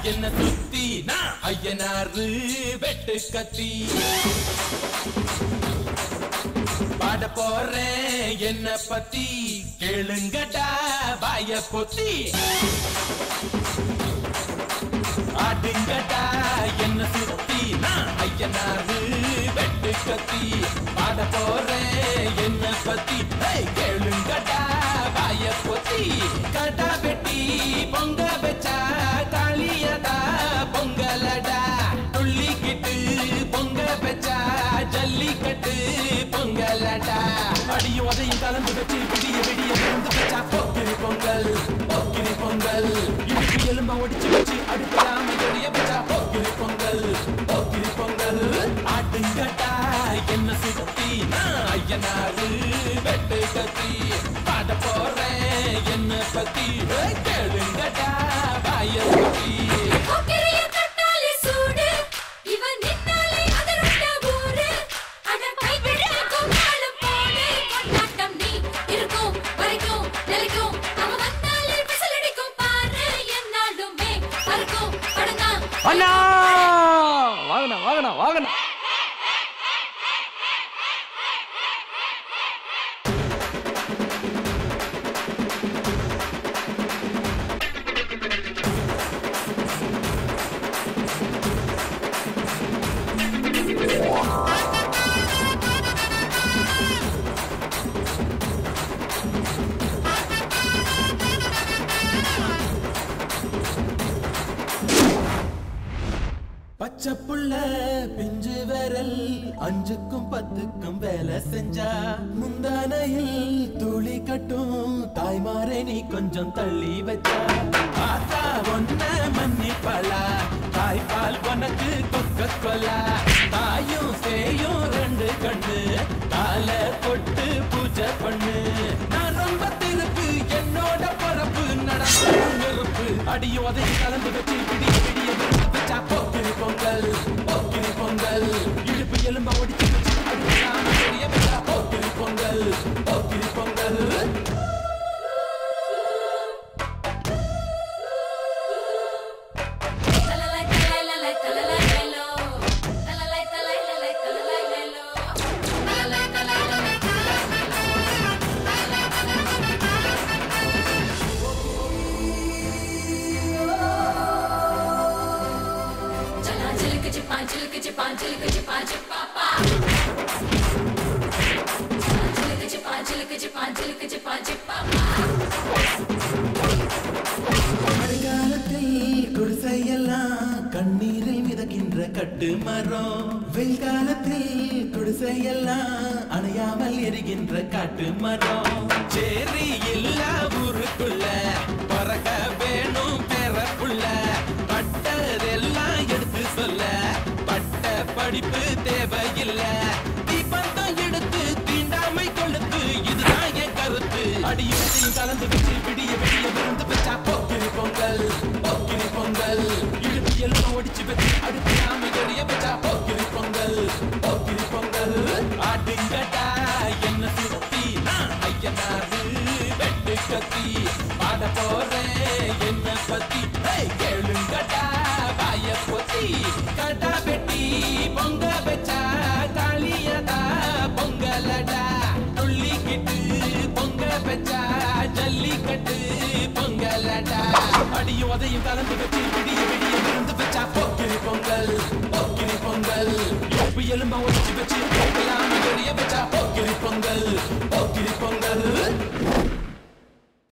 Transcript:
என்ன சுத்தி நான் ஐயனாரு வெட்டு கத்தி பாட போறேன் என்ன பத்தி கேளுங்கடா வாய பொத்தி ஆடுங்கடா என்ன சுத்தி நான் ஐயனாரு வெட்டு கத்தி பாட போறேன் என்ன பத்தி கேளுங்கடா வாய பொத்தி கடா வெட்டி பொங்க வச்சா காளியதா பொங்கலடா துள்ளிக்கிட்டு பொங்க வச்சா ஜல்லிக்கட்டு பொங்கலடா அடியும் அதையும் கலந்து வச்சு விடிய விடிய விழுந்து வச்சா போக்கிரி பொங்கல் இடுப்பு எலும்பா ஒடிச்சு வச்சு அடுக்கலாம எரிய வச்சா போக்கிரி பொங்கல் ஆட்டுங்கட்டா என்ன சுத்தி நான் ஐயனாரு வெட்டு கத்தி பாட போறேன் என்ன பத்தி கேளுங்கட்டா வாய பத்தி அண்ணா வாங்கண்ணா வாங்கண்ணா வாங்கண்ணா பச்சை புள்ள பிஞ்சு விரல் 5க்கும் 10க்கும் வேலை செஞ்சா முந்தானையில் துளி கட்டும் தாய்மாரை நீ கொஞ்சம் தள்ளி வச்சா ஆத்தா ஒன்ன மன்னிப்பலா தாய்ப்பால் உனக்கு கொக்க கொலா தாயும் சேயும் 2 கண்ணு கால கொட்டு பூஜை பண்ணு நான் ரொம்ப திருப்பு என்னோட பரப்பு நடப்பு நெருப்பு அடியும் அதை கலந்து வச்சு விடிய விடிய வச்சா போக்கிரி பொங்கல் இடுப்பு எலும்பா ஒடிச்சு வச்சு அடுக்கலாம எரிய வச்சா போக்கிரி பொங்கல் கண்ணீரில் மிதக்கின்ற கட்டு மரம் வெயில் காலத்தில் குடிசையெல்லாம் அணையாமல் எரிகின்ற காட்டு மரம் சேரி எல்லா ஊருக்குள்ள பறக்க வேணும் பெறப்புள்ள பட்டதெல்லாம் எடுத்து சொல்ல பட்ட படிப்பு தேவையில்லை தீபந்தம் எடுத்து தீண்டாமை கொளுத்து இதுதான் என் கருத்து அடியும் கலந்து வச்சு விடிய விடிய விருந்து வச்சா போக்கிரி பொங்கல் இடுப்பு எல்லாம் ஒடிச்சு வச்சு அடுக்கலாம எரிய வச்சா போக்கிரி பொங்கல் ஆட்டுங்கட்டா என்ன சுத்தி நான் ஐயனாரு வெட்டு கத்தி பாட போறேன் என்ன பத்தி கேளுங்கட்டா வாய பொத்தி கடா வெட்டி பொங்க வச்சா காளியதா பொங்கலடா துள்ளிக்கிட்டு பொங்க வச்சா ஜல்லிக்கட்டு பொங்கலடா அடியும் அதையும் கலந்து வச்சு விடிய விடிய விழுந்து வச்சா போக்கிரி பொங்கல் இடுப்பு எலும்பா ஒடிச்சு வச்சு